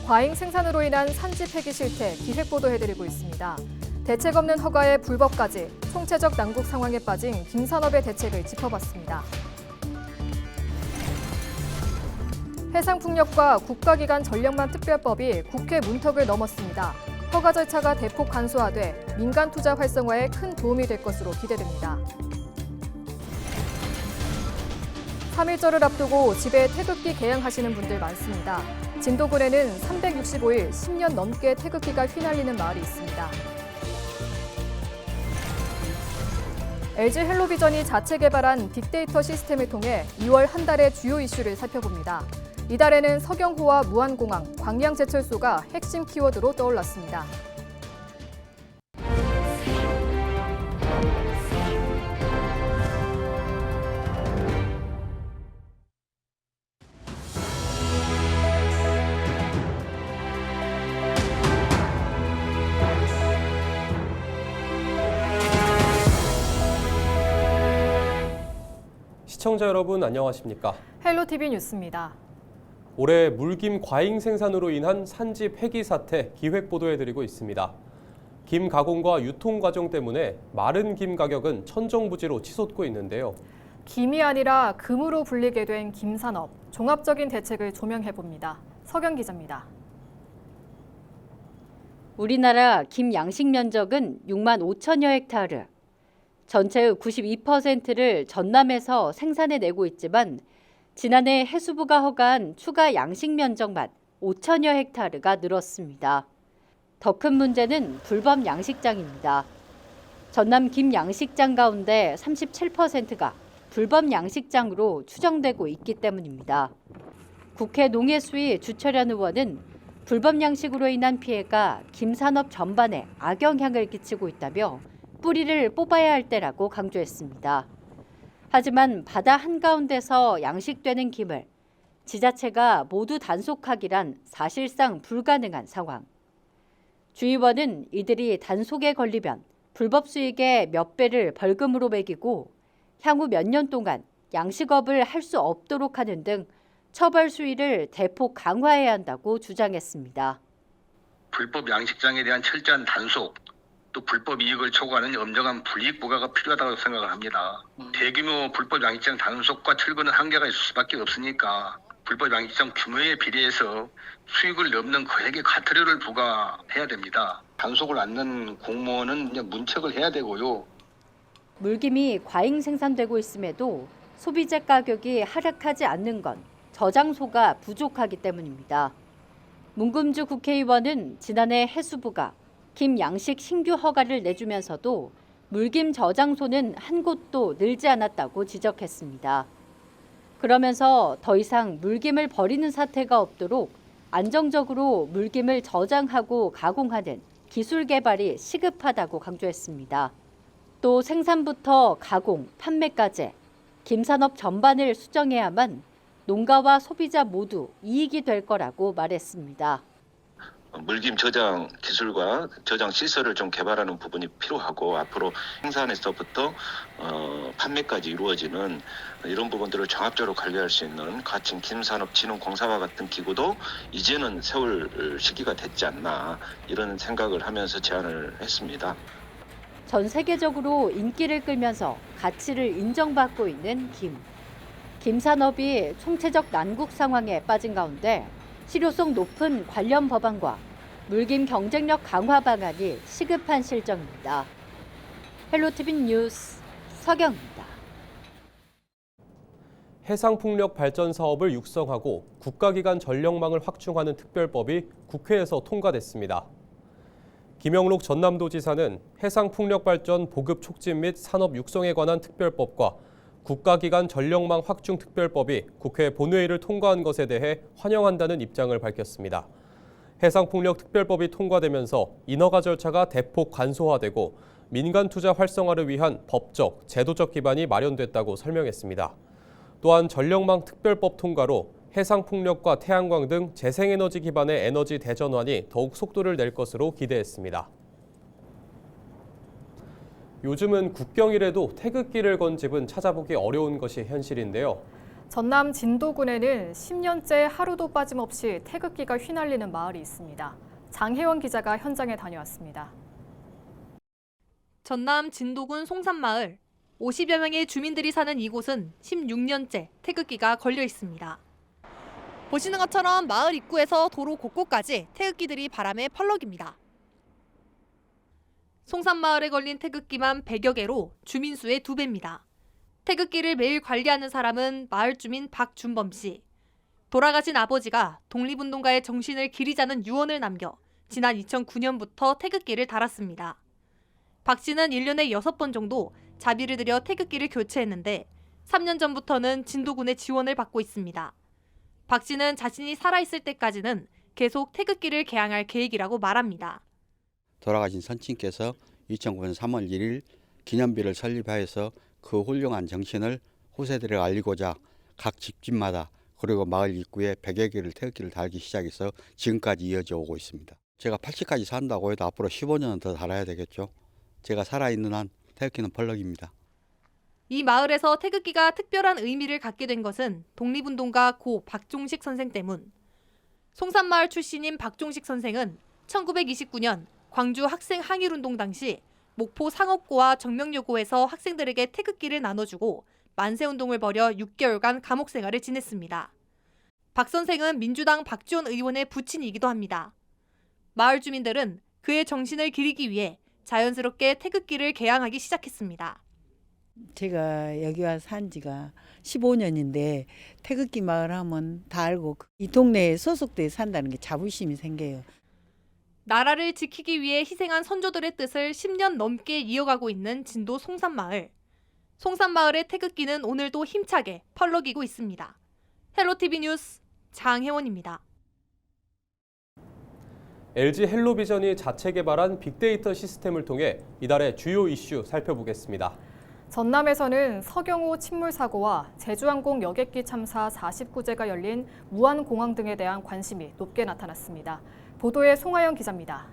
과잉 생산으로 인한 산지 폐기 실태 기획 보도해드리고 있습니다. 대책 없는 허가에 불법까지 총체적 난국 상황에 빠진 김산업의 대책을 짚어봤습니다. 해상풍력과 국가기관 전력망 특별법이 국회 문턱을 넘었습니다. 허가 절차가 대폭 간소화돼 민간 투자 활성화에 큰 도움이 될 것으로 기대됩니다. 3.1절을 앞두고 집에 태극기 개양하시는 분들 많습니다. 진도군에는 365일 10년 넘게 태극기가 휘날리는 마을이 있습니다. LG 헬로비전이 자체 개발한 빅데이터 시스템을 통해 2월 한 달의 주요 이슈를 살펴봅니다. 이달에는 서경호와 무안공항, 광양제철소가 핵심 키워드로 떠올랐습니다. 시청자 여러분 안녕하십니까? 헬로티비 뉴스입니다. 올해 물김 과잉 생산으로 인한 산지 폐기 사태 기획 보도해드리고 있습니다. 김 가공과 유통 과정 때문에 마른 김 가격은 천정부지로 치솟고 있는데요. 김이 아니라 금으로 불리게 된 김산업, 종합적인 대책을 조명해봅니다. 서경 기자입니다. 우리나라 김 양식 면적은 6만 5천여 헥타르. 전체의 92%를 전남에서 생산해내고 있지만 지난해 해수부가 허가한 추가 양식 면적만 5천여 헥타르가 늘었습니다. 더 큰 문제는 불법 양식장입니다. 전남 김 양식장 가운데 37%가 불법 양식장으로 추정되고 있기 때문입니다. 국회 농해수위 주철현 의원은 불법 양식으로 인한 피해가 김산업 전반에 악영향을 끼치고 있다며 뿌리를 뽑아야 할 때라고 강조했습니다. 하지만 바다 한가운데서 양식되는 김을 지자체가 모두 단속하기란 사실상 불가능한 상황. 주 의원은 이들이 단속에 걸리면 불법 수익의 몇 배를 벌금으로 매기고 향후 몇 년 동안 양식업을 할 수 없도록 하는 등 처벌 수위를 대폭 강화해야 한다고 주장했습니다. 불법 양식장에 대한 철저한 단속, 또 불법 이익을 초과하는 엄정한 불이익 부과가 필요하다고 생각을 합니다. 대규모 불법 양식장 단속과 철거는 한계가 있을 수밖에 없으니까 불법 양식장 규모에 비례해서 수익을 넘는 거액의 과태료를 부과해야 됩니다. 단속을 않는 공무원은 그냥 문책을 해야 되고요. 물김이 과잉 생산되고 있음에도 소비자 가격이 하락하지 않는 건 저장소가 부족하기 때문입니다. 문금주 국회의원은 지난해 해수부가 김 양식 신규 허가를 내주면서도 물김 저장소는 한 곳도 늘지 않았다고 지적했습니다. 그러면서 더 이상 물김을 버리는 사태가 없도록 안정적으로 물김을 저장하고 가공하는 기술 개발이 시급하다고 강조했습니다. 또 생산부터 가공, 판매까지 김산업 전반을 수정해야만 농가와 소비자 모두 이익이 될 거라고 말했습니다. 물김 저장 기술과 저장 시설을 좀 개발하는 부분이 필요하고 앞으로 생산에서부터 판매까지 이루어지는 이런 부분들을 종합적으로 관리할 수 있는 가칭 김산업진흥공사와 같은 기구도 이제는 세울 시기가 됐지 않나 이런 생각을 하면서 제안을 했습니다. 전 세계적으로 인기를 끌면서 가치를 인정받고 있는 김. 김산업이 총체적 난국 상황에 빠진 가운데 실효성 높은 관련 법안과 물김 경쟁력 강화 방안이 시급한 실정입니다. 헬로티비 뉴스 서경입니다. 해상풍력 발전 사업을 육성하고 국가기관 전력망을 확충하는 특별법이 국회에서 통과됐습니다. 김영록 전남도지사는 해상풍력 발전 보급 촉진 및 산업 육성에 관한 특별법과 국가기관 전력망 확충 특별법이 국회 본회의를 통과한 것에 대해 환영한다는 입장을 밝혔습니다. 해상풍력 특별법이 통과되면서 인허가 절차가 대폭 간소화되고 민간 투자 활성화를 위한 법적, 제도적 기반이 마련됐다고 설명했습니다. 또한 전력망 특별법 통과로 해상풍력과 태양광 등 재생에너지 기반의 에너지 대전환이 더욱 속도를 낼 것으로 기대했습니다. 요즘은 국경이라도 태극기를 건 집은 찾아보기 어려운 것이 현실인데요. 전남 진도군에는 10년째 하루도 빠짐없이 태극기가 휘날리는 마을이 있습니다. 장혜원 기자가 현장에 다녀왔습니다. 전남 진도군 송산마을 50여 명의 주민들이 사는 이곳은 16년째 태극기가 걸려 있습니다. 보시는 것처럼 마을 입구에서 도로 곳곳까지 태극기들이 바람에 펄럭입니다. 송산마을에 걸린 태극기만 100여 개로 주민 수의 2배입니다. 태극기를 매일 관리하는 사람은 마을 주민 박준범 씨. 돌아가신 아버지가 독립운동가의 정신을 기리자는 유언을 남겨 지난 2009년부터 태극기를 달았습니다. 박 씨는 1년에 6번 정도 자비를 들여 태극기를 교체했는데 3년 전부터는 진도군의 지원을 받고 있습니다. 박 씨는 자신이 살아있을 때까지는 계속 태극기를 개항할 계획이라고 말합니다. 돌아가신 선친께서 2009년 3월 1일 기념비를 설립하여서 그 훌륭한 정신을 후세들에게 알리고자 각 집집마다 그리고 마을 입구에 100여 개를 태극기를 달기 시작해서 지금까지 이어져 오고 있습니다. 제가 80까지 산다고 해도 앞으로 15년은 더 달아야 되겠죠. 제가 살아있는 한 태극기는 펄럭입니다. 이 마을에서 태극기가 특별한 의미를 갖게 된 것은 독립운동가 고 박종식 선생 때문. 송산마을 출신인 박종식 선생은 1929년 광주 학생 항일운동 당시 목포 상업고와 정명여고에서 학생들에게 태극기를 나눠주고 만세운동을 벌여 6개월간 감옥 생활을 지냈습니다. 박 선생은 민주당 박지원 의원의 부친이기도 합니다. 마을 주민들은 그의 정신을 기리기 위해 자연스럽게 태극기를 개항하기 시작했습니다. 제가 여기 와서 산 지가 15년인데 태극기 마을 하면 다 알고 이 동네에 소속돼 산다는 게 자부심이 생겨요. 나라를 지키기 위해 희생한 선조들의 뜻을 10년 넘게 이어가고 있는 진도 송산마을. 송산마을의 태극기는 오늘도 힘차게 펄럭이고 있습니다. 헬로티비 뉴스 장혜원입니다. LG 헬로비전이 자체 개발한 빅데이터 시스템을 통해 이달의 주요 이슈 살펴보겠습니다. 전남에서는 서경호 침몰 사고와 제주항공 여객기 참사 49제가 열린 무안공항 등에 대한 관심이 높게 나타났습니다. 보도에 송하영 기자입니다.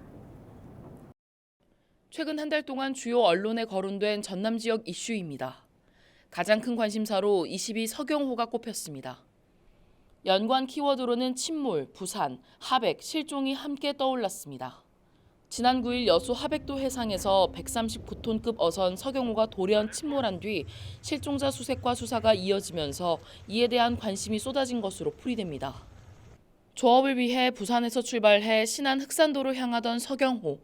최근 한 달 동안 주요 언론에 거론된 전남 지역 이슈입니다. 가장 큰 관심사로 22 서경호가 꼽혔습니다. 연관 키워드로는 침몰, 부산, 하백, 실종이 함께 떠올랐습니다. 지난 9일 여수 하백도 해상에서 139톤급 어선 서경호가 돌연 침몰한 뒤 실종자 수색과 수사가 이어지면서 이에 대한 관심이 쏟아진 것으로 풀이됩니다. 조업을 위해 부산에서 출발해 신안 흑산도로 향하던 서경호.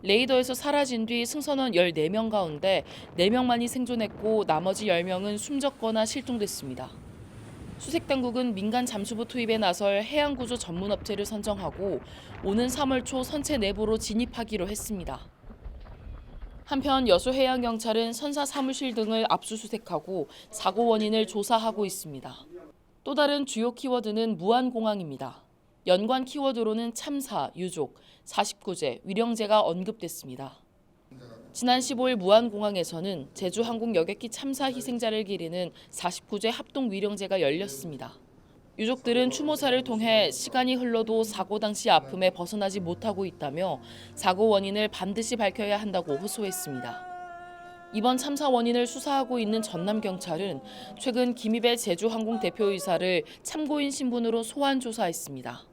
레이더에서 사라진 뒤 승선원 14명 가운데 4명만이 생존했고 나머지 10명은 숨졌거나 실종됐습니다. 수색당국은 민간 잠수부 투입에 나설 해양구조 전문업체를 선정하고 오는 3월 초 선체 내부로 진입하기로 했습니다. 한편 여수해양경찰은 선사 사무실 등을 압수수색하고 사고 원인을 조사하고 있습니다. 또 다른 주요 키워드는 무안공항입니다. 연관 키워드로는 참사, 유족, 49제, 위령제가 언급됐습니다. 지난 15일 무안공항에서는 제주항공 여객기 참사 희생자를 기리는 49제 합동 위령제가 열렸습니다. 유족들은 추모사를 통해 시간이 흘러도 사고 당시 아픔에 벗어나지 못하고 있다며 사고 원인을 반드시 밝혀야 한다고 호소했습니다. 이번 참사 원인을 수사하고 있는 전남경찰은 최근 김희배 제주항공 대표이사를 참고인 신분으로 소환 조사했습니다.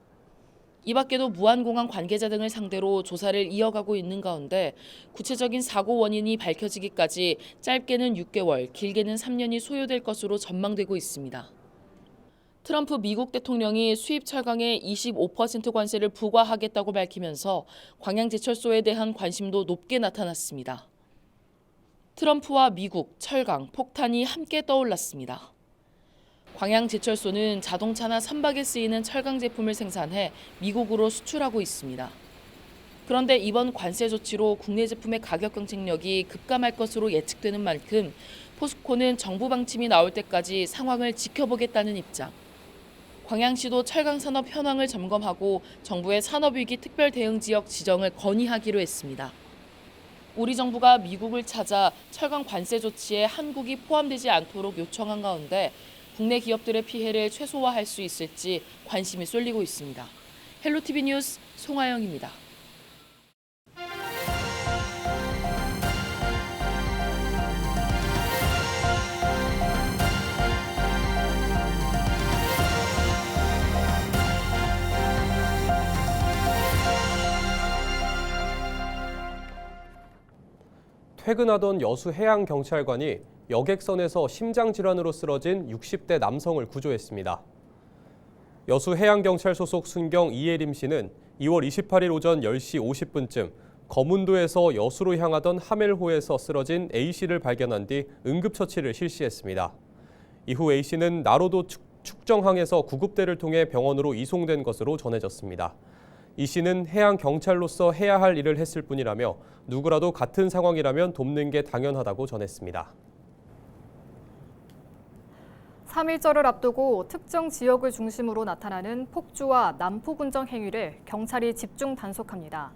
이 밖에도 무안공항 관계자 등을 상대로 조사를 이어가고 있는 가운데 구체적인 사고 원인이 밝혀지기까지 짧게는 6개월, 길게는 3년이 소요될 것으로 전망되고 있습니다. 트럼프 미국 대통령이 수입 철강에 25% 관세를 부과하겠다고 밝히면서 광양제철소에 대한 관심도 높게 나타났습니다. 트럼프와 미국, 철강, 폭탄이 함께 떠올랐습니다. 광양제철소는 자동차나 선박에 쓰이는 철강 제품을 생산해 미국으로 수출하고 있습니다. 그런데 이번 관세 조치로 국내 제품의 가격 경쟁력이 급감할 것으로 예측되는 만큼 포스코는 정부 방침이 나올 때까지 상황을 지켜보겠다는 입장. 광양시도 철강 산업 현황을 점검하고 정부의 산업위기 특별 대응 지역 지정을 건의하기로 했습니다. 우리 정부가 미국을 찾아 철강 관세 조치에 한국이 포함되지 않도록 요청한 가운데 국내 기업들의 피해를 최소화할 수 있을지 관심이 쏠리고 있습니다. 헬로티비 뉴스 송하영입니다. 퇴근하던 여수 해양경찰관이 여객선에서 심장질환으로 쓰러진 60대 남성을 구조했습니다. 여수 해양경찰 소속 순경 이예림 씨는 2월 28일 오전 10시 50분쯤 거문도에서 여수로 향하던 하멜호에서 쓰러진 A씨를 발견한 뒤 응급처치를 실시했습니다. 이후 A씨는 나로도 축정항에서 구급대를 통해 병원으로 이송된 것으로 전해졌습니다. 이 씨는 해양경찰로서 해야 할 일을 했을 뿐이라며 누구라도 같은 상황이라면 돕는 게 당연하다고 전했습니다. 3.1절을 앞두고 특정 지역을 중심으로 나타나는 폭주와 난폭 운전 행위를 경찰이 집중 단속합니다.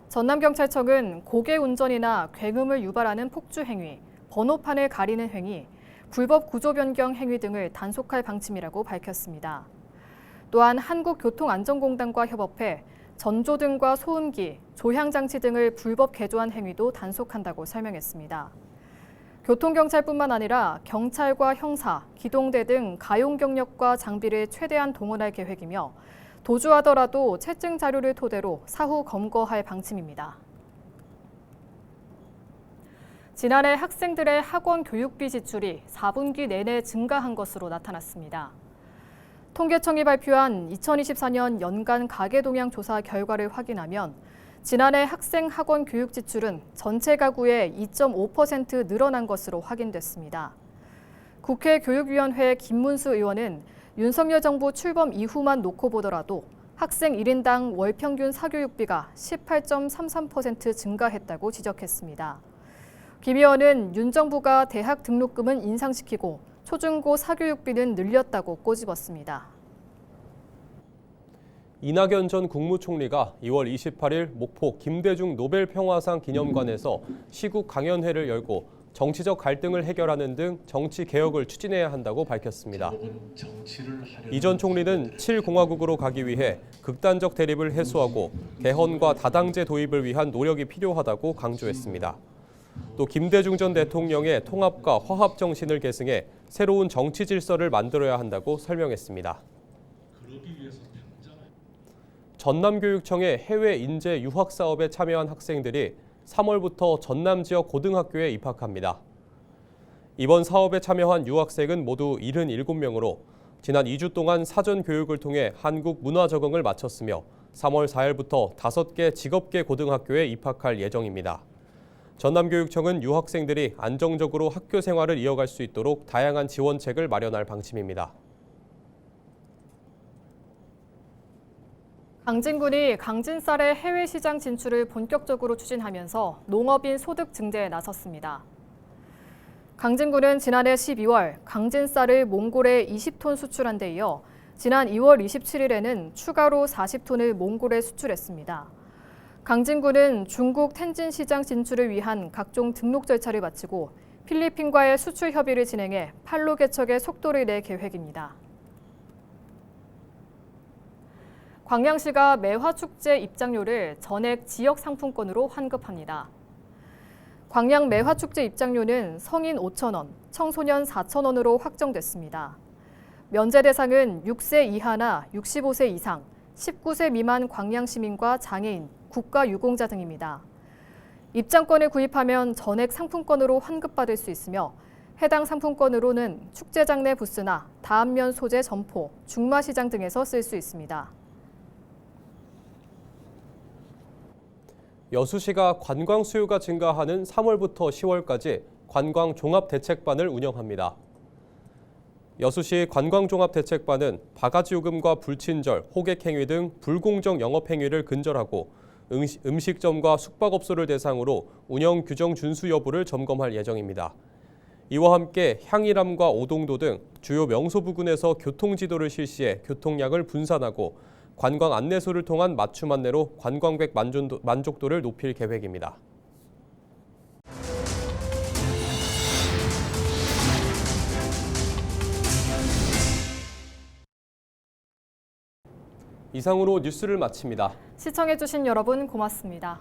전남경찰청은 고개 운전이나 굉음을 유발하는 폭주 행위, 번호판을 가리는 행위, 불법 구조 변경 행위 등을 단속할 방침이라고 밝혔습니다. 또한 한국교통안전공단과 협업해 전조등과 소음기, 조향장치 등을 불법 개조한 행위도 단속한다고 설명했습니다. 교통경찰뿐만 아니라 경찰과 형사, 기동대 등 가용 경력과 장비를 최대한 동원할 계획이며 도주하더라도 채증 자료를 토대로 사후 검거할 방침입니다. 지난해 학생들의 학원 교육비 지출이 4분기 내내 증가한 것으로 나타났습니다. 통계청이 발표한 2024년 연간 가계동향 조사 결과를 확인하면 지난해 학생 학원 교육 지출은 전체 가구의 2.5% 늘어난 것으로 확인됐습니다. 국회 교육위원회 김문수 의원은 윤석열 정부 출범 이후만 놓고 보더라도 학생 1인당 월 평균 사교육비가 18.33% 증가했다고 지적했습니다. 김 의원은 윤 정부가 대학 등록금은 인상시키고 초중고 사교육비는 늘렸다고 꼬집었습니다. 이낙연 전 국무총리가 2월 28일 목포 김대중 노벨평화상 기념관에서 시국 강연회를 열고 정치적 갈등을 해결하는 등 정치 개혁을 추진해야 한다고 밝혔습니다. 이 전 총리는 7공화국으로 가기 위해 극단적 대립을 해소하고 개헌과 다당제 도입을 위한 노력이 필요하다고 강조했습니다. 또 김대중 전 대통령의 통합과 화합 정신을 계승해 새로운 정치 질서를 만들어야 한다고 설명했습니다. 전남교육청의 해외 인재 유학 사업에 참여한 학생들이 3월부터 전남 지역 고등학교에 입학합니다. 이번 사업에 참여한 유학생은 모두 77명으로 지난 2주 동안 사전 교육을 통해 한국 문화 적응을 마쳤으며 3월 4일부터 5개 직업계 고등학교에 입학할 예정입니다. 전남교육청은 유학생들이 안정적으로 학교 생활을 이어갈 수 있도록 다양한 지원책을 마련할 방침입니다. 강진군이 강진쌀의 해외 시장 진출을 본격적으로 추진하면서 농업인 소득 증대에 나섰습니다. 강진군은 지난해 12월 강진쌀을 몽골에 20톤 수출한 데 이어 지난 2월 27일에는 추가로 40톤을 몽골에 수출했습니다. 강진군은 중국 텐진 시장 진출을 위한 각종 등록 절차를 마치고 필리핀과의 수출 협의를 진행해 판로 개척에 속도를 낼 계획입니다. 광양시가 매화축제 입장료를 전액 지역 상품권으로 환급합니다. 광양 매화축제 입장료는 성인 5,000원, 청소년 4,000원으로 확정됐습니다. 면제 대상은 6세 이하나 65세 이상, 19세 미만 광양시민과 장애인, 국가유공자 등입니다. 입장권을 구입하면 전액 상품권으로 환급받을 수 있으며 해당 상품권으로는 축제장 내 부스나 다안면 소재 점포, 중마시장 등에서 쓸 수 있습니다. 여수시가 관광 수요가 증가하는 3월부터 10월까지 관광종합대책반을 운영합니다. 여수시 관광종합대책반은 바가지 요금과 불친절, 호객행위 등 불공정 영업행위를 근절하고 음식점과 숙박업소를 대상으로 운영 규정 준수 여부를 점검할 예정입니다. 이와 함께 향일암과 오동도 등 주요 명소 부근에서 교통지도를 실시해 교통량을 분산하고 관광 안내소를 통한 맞춤 안내로 관광객 만족도를 높일 계획입니다. 이상으로 뉴스를 마칩니다. 시청해주신 여러분 고맙습니다.